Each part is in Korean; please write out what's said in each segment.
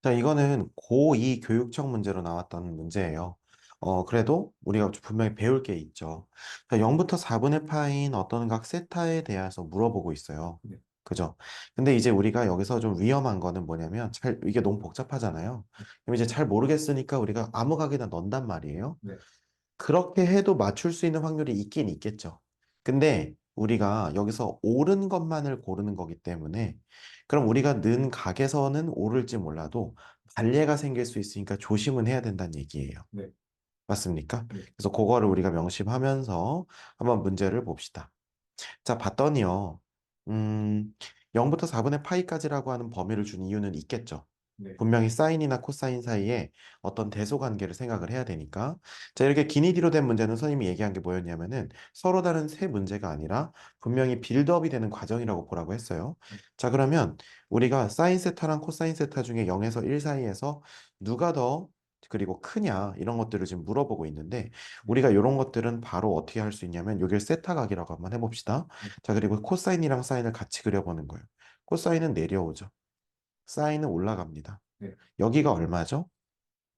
자, 이거는 고2 교육청 문제로 나왔던 문제예요. 그래도 우리가 분명히 배울 게 있죠. 자, 0부터 4분의 파인 어떤 각 세타에 대해서 물어보고 있어요. 네, 그죠? 근데 이제 우리가 여기서 좀 위험한 거는 뭐냐면, 이게 너무 복잡하잖아요. 그럼 이제 잘 모르겠으니까 우리가 아무 각에나 넣는단 말이에요. 네, 그렇게 해도 맞출 수 있는 확률이 있긴 있겠죠. 근데 우리가 여기서 옳은 것만을 고르는 거기 때문에 그럼 우리가 는 각에서는 옳을지 몰라도 반례가 생길 수 있으니까 조심은 해야 된다는 얘기예요. 네, 맞습니까? 네, 그래서 그거를 우리가 명심하면서 한번 문제를 봅시다. 자, 봤더니요. 음, 0부터 4분의 파이까지라고 하는 범위를 준 이유는 있겠죠. 네, 분명히 사인이나 코사인 사이에 어떤 대소 관계를 생각을 해야 되니까. 자, 이렇게 기니 뒤로 된 문제는 선생님이 얘기한 게 뭐였냐면은 서로 다른 세 문제가 아니라 분명히 빌드업이 되는 과정이라고 보라고 했어요. 네, 자, 그러면 우리가 사인 세타랑 코사인 세타 중에 0에서 1 사이에서 누가 더 그리고 크냐 이런 것들을 지금 물어보고 있는데 네, 우리가 이런 것들은 바로 어떻게 할 수 있냐면 여기를 세타 각이라고 한번 해봅시다. 네, 자, 그리고 코사인이랑 사인을 같이 그려보는 거예요. 코사인은 내려오죠. 사인은 올라갑니다. 네. 여기가 얼마죠?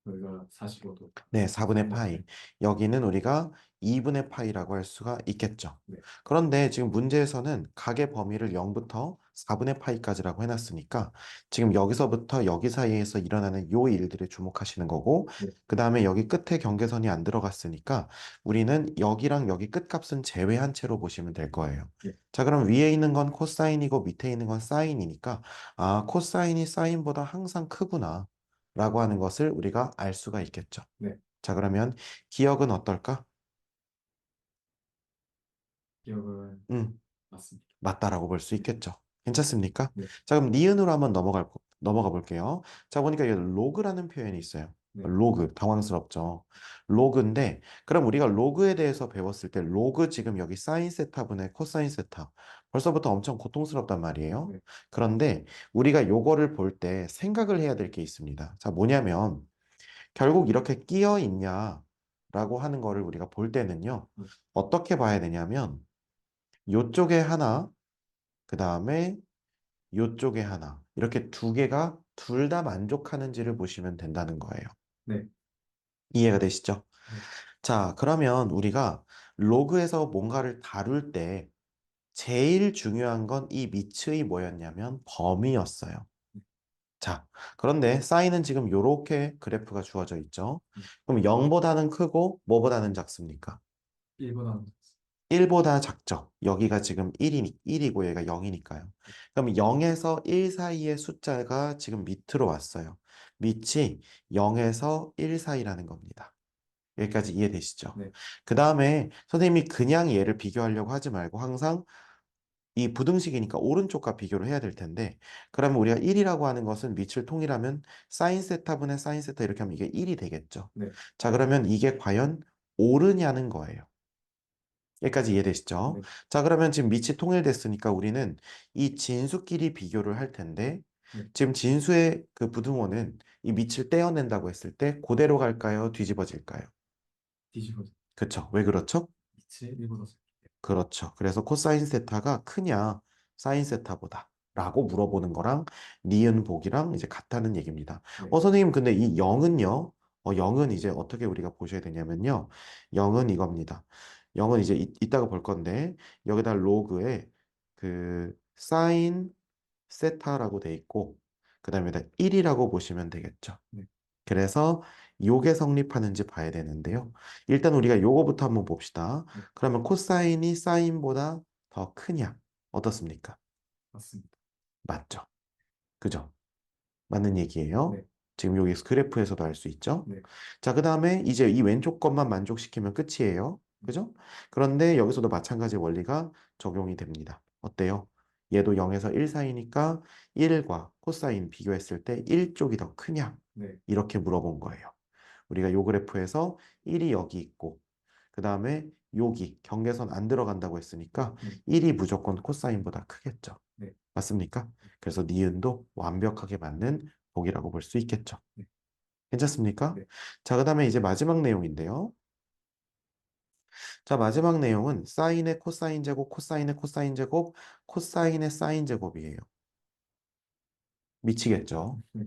여기가 45도, 네, 4분의 4분의 파이. 파이. 여기는 우리가 2분의 파이라고 할 수가 있겠죠. 네, 그런데 지금 문제에서는 각의 범위를 0부터 4분의 파이까지라고 해놨으니까 지금 여기서부터 여기 사이에서 일어나는 요 일들에 주목하시는 거고 네, 그 다음에 여기 끝에 경계선이 안 들어갔으니까 우리는 여기랑 여기 끝값은 제외한 채로 보시면 될 거예요. 네, 자, 그럼 위에 있는 건 코사인이고 밑에 있는 건 사인이니까 아, 코사인이 사인보다 항상 크구나 라고 하는 것을 우리가 알 수가 있겠죠. 네. 자, 그러면 기억은 어떨까? 기억은 음, 맞습니다. 맞다라고 볼 수 네, 있겠죠. 괜찮습니까? 네, 자, 그럼 니은으로 한번 넘어가 볼게요. 자, 보니까 여기 로그라는 표현이 있어요. 네. 로그, 당황스럽죠. 로그인데, 그럼 우리가 로그에 대해서 배웠을 때, 로그 지금 여기 사인 세타분의 코사인 세타. 벌써부터 엄청 고통스럽단 말이에요. 네. 그런데 우리가 요거를 볼 때 생각을 해야 될 게 있습니다. 자, 뭐냐면, 결국 이렇게 끼어 있냐라고 하는 거를 우리가 볼 때는요, 네. 어떻게 봐야 되냐면, 요쪽에 하나, 그 다음에 요쪽에 하나. 이렇게 두 개가 둘 다 만족하는지를 보시면 된다는 거예요. 네. 이해가 되시죠? 네. 자, 그러면 우리가 로그에서 뭔가를 다룰 때 제일 중요한 건 이 밑의 뭐였냐면 범위였어요. 자, 그런데 사인은 지금 이렇게 그래프가 주어져 있죠. 네. 그럼 0보다는 크고 뭐보다는 작습니까? 1보다 1보다 작죠. 여기가 지금 1이고 얘가 0이니까요. 그럼 0에서 1 사이의 숫자가 지금 밑으로 왔어요. 밑이 0에서 1 사이라는 겁니다. 여기까지 이해되시죠? 네, 그 다음에 선생님이 그냥 얘를 비교하려고 하지 말고 항상 이 부등식이니까 오른쪽과 비교를 해야 될 텐데 그러면 우리가 1이라고 하는 것은 밑을 통일하면 사인 세타분의 사인 세타 이렇게 하면 이게 1이 되겠죠. 네, 자, 그러면 이게 과연 옳으냐는 거예요. 여기까지 이해되시죠? 네, 자, 그러면 지금 밑이 통일됐으니까 우리는 이 진수끼리 비교를 할 텐데, 네. 지금 진수의 그 부등호는 이 밑을 떼어낸다고 했을 때 그대로 갈까요? 뒤집어질까요? 뒤집어져. 그쵸? 왜 그렇죠? 빛의 1보다 작기 그렇죠. 그래서 코사인 세타가 크냐, 사인 세타보다 라고 물어보는 거랑 니은 보기랑 이제 같다는 얘기입니다. 때문에. 선생님, 근데 이 0은요? 0은 이제 어떻게 우리가 보셔야 되냐면요. 0은 이겁니다. 0은 이제 이따가 볼 건데, 여기다 로그에 그 사인 세타라고 돼 있고, 그 다음에 1이라고 보시면 되겠죠. 네, 그래서 요게 성립하는지 봐야 되는데요. 일단 우리가 요거부터 한번 봅시다. 네. 그러면 코사인이 사인보다 더 크냐? 어떻습니까? 맞습니다. 맞죠? 그죠? 맞는 얘기예요. 네, 지금 여기 그래프에서도 알 수 있죠? 네, 자, 그 다음에 이제 이 왼쪽 것만 만족시키면 끝이에요. 그죠? 그런데 여기서도 마찬가지 원리가 적용이 됩니다. 어때요? 얘도 0에서 1 사이니까 1과 코사인 비교했을 때 1쪽이 더 크냐? 네, 이렇게 물어본 거예요. 우리가 요 그래프에서 1이 여기 있고, 그 다음에 여기 경계선 안 들어간다고 했으니까 네, 1이 무조건 코사인보다 크겠죠. 네, 맞습니까? 그래서 니은도 완벽하게 맞는 복이라고 볼 수 있겠죠. 네, 괜찮습니까? 네. 자, 그 다음에 이제 마지막 내용인데요. 자, 마지막 내용은 사인의 코사인 제곱, 코사인의 코사인 제곱, 코사인의 사인 제곱이에요. 미치겠죠? 네.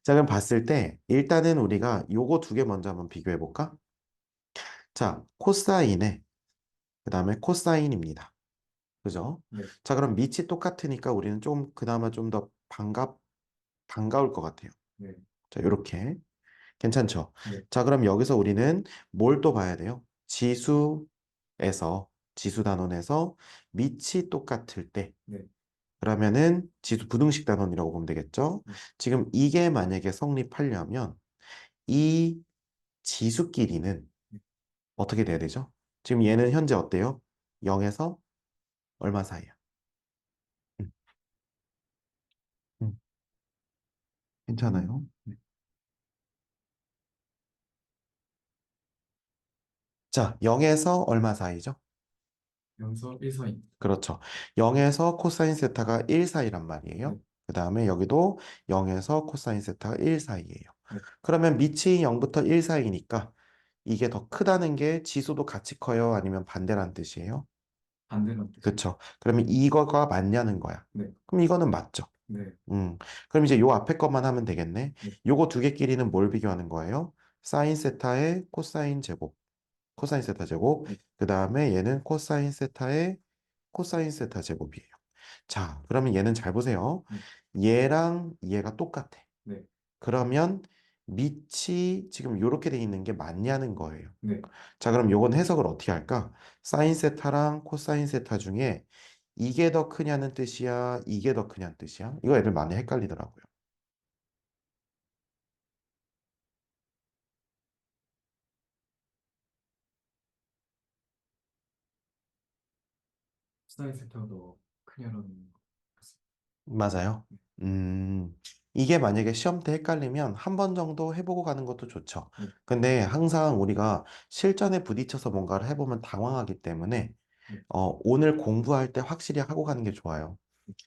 자, 그럼 봤을 때 일단은 우리가 요거 두 개 먼저 한번 비교해 볼까? 자, 코사인에 그다음에 코사인입니다. 그죠? 네, 자, 그럼 밑이 똑같으니까 우리는 좀 그나마 좀 더 반가울 것 같아요. 네, 자, 요렇게. 괜찮죠? 네, 자, 그럼 여기서 우리는 뭘 또 봐야 돼요? 지수 단원에서 밑이 똑같을 때, 네, 그러면은 지수 부등식 단원이라고 보면 되겠죠? 네. 지금 이게 만약에 성립하려면 이 지수끼리는 어떻게 돼야 되죠? 지금 얘는 현재 어때요? 0에서 얼마 사이야? 음, 음, 괜찮아요? 자, 0에서 얼마 사이죠? 연서 1서인 그렇죠. 0에서 코사인 세타가 1 사이란 네, 말이에요. 그 다음에 여기도 0에서 코사인 세타가 1 사이예요. 네. 그러면 밑이 0부터 1 사이니까 이게 더 크다는 게 지수도 같이 커요? 아니면 반대란 뜻이에요? 반대란 뜻이에요. 그렇죠. 그러면 이거가 맞냐는 거야. 네, 그럼 이거는 맞죠. 네, 음. 그럼 이제 요 앞에 것만 하면 되겠네. 네. 요거 두 개끼리는 뭘 비교하는 거예요? 사인 세타의 코사인 제곱, 코사인 세타 제곱. 네. 그 다음에 얘는 코사인 세타의 코사인 세타 제곱이에요. 자, 그러면 얘는 잘 보세요. 네, 얘랑 얘가 똑같아. 네, 그러면 밑이 지금 이렇게 돼 있는 게 맞냐는 거예요. 네. 자, 그럼 요건 해석을 어떻게 할까? 사인 세타랑 코사인 세타 중에 이게 더 크냐는 뜻이야? 이게 더 크냐는 뜻이야? 이거 애들 많이 헷갈리더라고요. 사인 세타가 더 크냐는 것 같습니다. 맞아요. 음, 이게 만약에 시험 때 헷갈리면 한 번 정도 해보고 가는 것도 좋죠. 네, 근데 항상 우리가 실전에 부딪혀서 뭔가를 해보면 당황하기 때문에 네, 오늘 공부할 때 확실히 하고 가는 게 좋아요.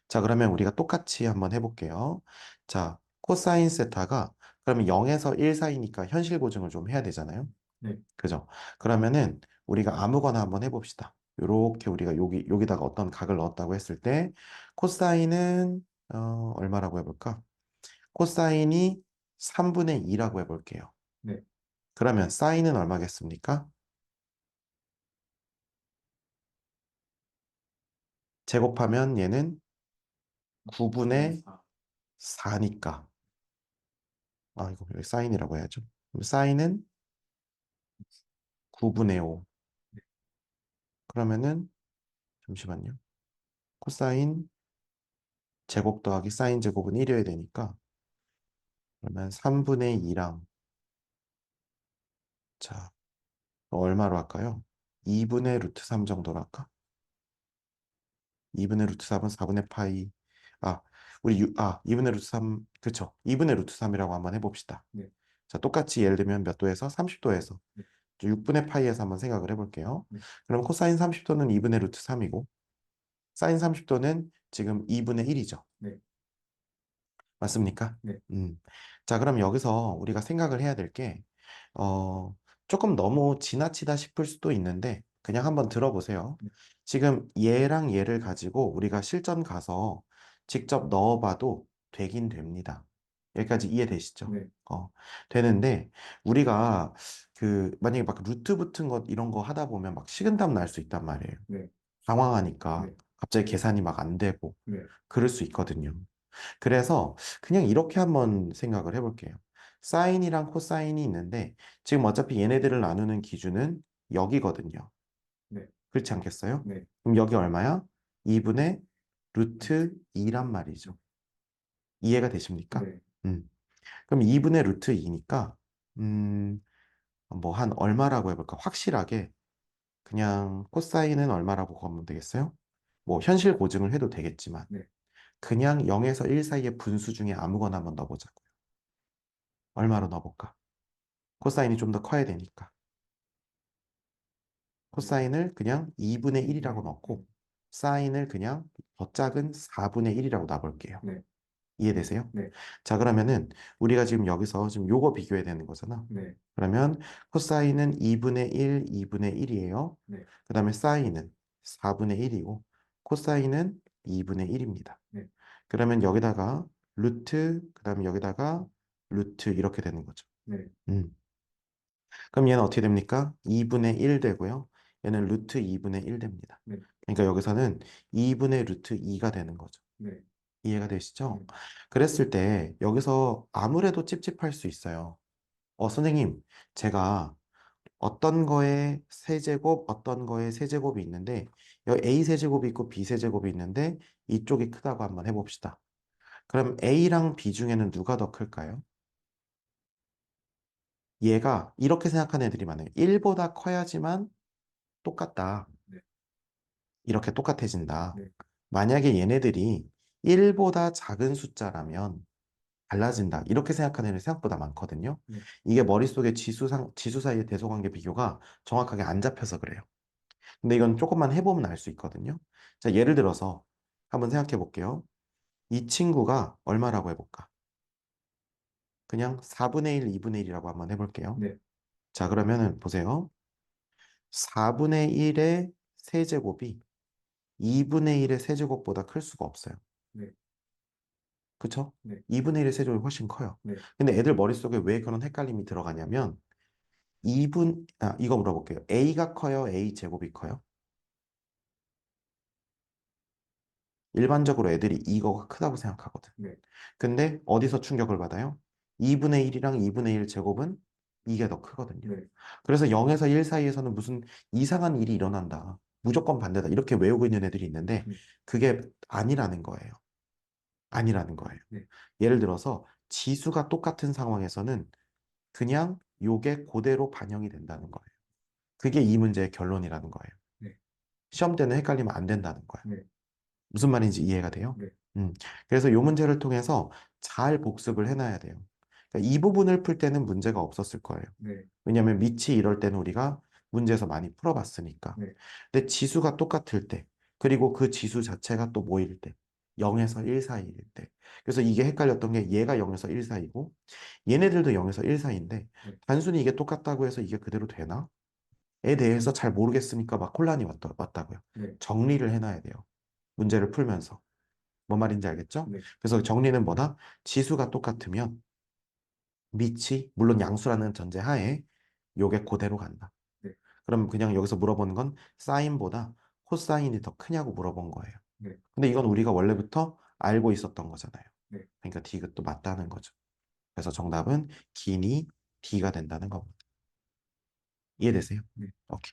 자, 그러면 우리가 똑같이 한번 해볼게요. 자, 코사인 세타가 그러면 0에서 1 사이니까 현실 고증을 좀 해야 되잖아요. 네, 그죠? 그러면은 우리가 아무거나 한번 해봅시다. 요렇게 우리가 여기다가 어떤 각을 넣었다고 했을 때 코사인은 얼마라고 해볼까? 코사인이 3분의 2라고 해볼게요. 네. 그러면 사인은 얼마겠습니까? 제곱하면 얘는 9분의 9분의 4. 4니까. 아, 이거 여기 사인이라고 해야죠. 그럼 사인은 9분의 5. 그러면은 잠시만요. 코사인 제곱 더하기 사인 제곱은 1이어야 되니까 그러면 3분의 2랑 자, 얼마로 할까요? 2분의 루트 3 정도로 할까? 2분의 루트 3은 4분의 파이. 아, 2분의 루트 3, 그쵸. 2분의 루트 3이라고 한번 해봅시다. 네, 자, 똑같이 예를 들면 몇 도에서? 30도에서. 네, 6분의 파이에서 한번 생각을 해볼게요. 네, 그럼 코사인 30도는 2분의 루트 3이고, 사인 30도는 지금 2분의 1이죠. 네, 맞습니까? 네, 자, 그럼 여기서 우리가 생각을 해야 될 게, 어, 조금 너무 지나치다 싶을 수도 있는데, 그냥 한번 들어보세요. 네, 지금 얘랑 얘를 가지고 우리가 실전 가서 직접 넣어봐도 되긴 됩니다. 여기까지 이해되시죠? 네, 되는데, 우리가 만약에 막 루트 붙은 것, 이런 거 하다 보면 막 식은땀 날 수 있단 말이에요. 네, 당황하니까 네, 갑자기 계산이 막 안 되고, 네, 그럴 수 있거든요. 그래서 그냥 이렇게 한번 생각을 해볼게요. 사인이랑 코사인이 있는데 지금 어차피 얘네들을 나누는 기준은 여기거든요. 네, 그렇지 않겠어요? 네, 그럼 여기 얼마야? 2분의 루트 2란 말이죠. 이해가 되십니까? 네. 음. 그럼 2분의 루트 2니까 뭐 한 얼마라고 해볼까? 확실하게 그냥 코사인은 얼마라고 하면 되겠어요? 뭐 현실 고증을 해도 되겠지만 네. 그냥 0에서 1 사이의 분수 중에 아무거나 한번 넣어보자고요. 얼마로 넣어볼까? 코사인이 좀 더 커야 되니까. 코사인을 그냥 2분의 1이라고 네, 네, 넣고, 사인을 그냥 더 작은 4분의 1이라고 놔볼게요. 네, 이해되세요? 네, 자, 그러면은 우리가 지금 여기서 지금 요거 비교해야 되는 거잖아. 네, 그러면 코사인은 2분의 1, 2분의 1이에요. 네, 그 다음에 사인은 4분의 1이고, 코사인은 2분의 1입니다. 네, 그러면 여기다가 그다음에 여기다가 루트 이렇게 되는 거죠. 네. 음. 그럼 얘는 어떻게 됩니까? 2분의 1 되고요. 얘는 루트 2분의 1 됩니다. 네. 그러니까 여기서는 2분의 루트 2가 되는 거죠. 네. 이해가 되시죠? 네. 그랬을 때 여기서 아무래도 찝찝할 수 있어요. 선생님, 제가 어떤 거에 세제곱, 어떤 거에 세제곱이 있는데 여기 A 세제곱이 있고 B 세제곱이 있는데 이쪽이 크다고 한번 해봅시다. 그럼 A랑 B 중에는 누가 더 클까요? 얘가 이렇게 생각하는 애들이 많아요. 1보다 커야지만 똑같다. 네. 이렇게 똑같아진다. 네. 만약에 얘네들이 1보다 작은 숫자라면 달라진다. 이렇게 생각하는 애들 생각보다 많거든요. 네. 이게 머릿속에 지수 사이의 대소관계 비교가 정확하게 안 잡혀서 그래요. 근데 이건 조금만 해보면 알 수 있거든요. 자, 예를 들어서 한번 생각해 볼게요. 이 친구가 얼마라고 해볼까? 그냥 4분의 1, 2분의 1이라고 한번 해볼게요. 네. 자, 그러면은 보세요. 4분의 1의 세제곱이 2분의 1의 세제곱보다 클 수가 없어요. 네. 그쵸? 네. 2분의 1의 세제곱이 훨씬 커요. 네. 근데 애들 머릿속에 왜 그런 헷갈림이 들어가냐면 이거 물어볼게요. A가 커요? A 제곱이 커요? 일반적으로 애들이 이거가 크다고 생각하거든. 네. 근데 어디서 충격을 받아요? 2분의 1이랑 2분의 1 제곱은 이게 더 크거든요. 네. 그래서 0에서 1 사이에서는 무슨 이상한 일이 일어난다. 무조건 반대다. 이렇게 외우고 있는 애들이 있는데 네. 그게 아니라는 거예요. 아니라는 거예요. 네. 예를 들어서 지수가 똑같은 상황에서는 그냥 요게 그대로 반영이 된다는 거예요. 그게 이 문제의 결론이라는 거예요. 네. 시험 때는 헷갈리면 안 된다는 거예요. 네. 무슨 말인지 이해가 돼요? 네. 음. 그래서 이 문제를 통해서 잘 복습을 해놔야 돼요. 그러니까 이 부분을 풀 때는 문제가 없었을 거예요. 네. 왜냐하면 밑이 이럴 때는 우리가 문제에서 많이 풀어봤으니까. 네. 근데 지수가 똑같을 때, 그리고 그 지수 자체가 또 뭐일 때, 0에서 1 사이일 때. 그래서 이게 헷갈렸던 게 얘가 0에서 1 사이고, 얘네들도 0에서 1 사이인데, 네. 단순히 이게 똑같다고 해서 이게 그대로 되나? 에 대해서 잘 모르겠으니까 막 혼란이 왔다고요. 네. 정리를 해놔야 돼요. 문제를 풀면서. 뭔 말인지 알겠죠? 네. 그래서 정리는 뭐다? 지수가 똑같으면 밑이 물론 양수라는 전제 하에 요게 그대로 간다. 네. 그럼 그냥 여기서 물어보는 건 사인보다 코사인이 더 크냐고 물어본 거예요. 네. 근데 이건 우리가 원래부터 알고 있었던 거잖아요. 네. 그러니까 D가 맞다는 거죠. 그래서 정답은 긴이 D가 된다는 겁니다. 이해되세요? 네. 오케이.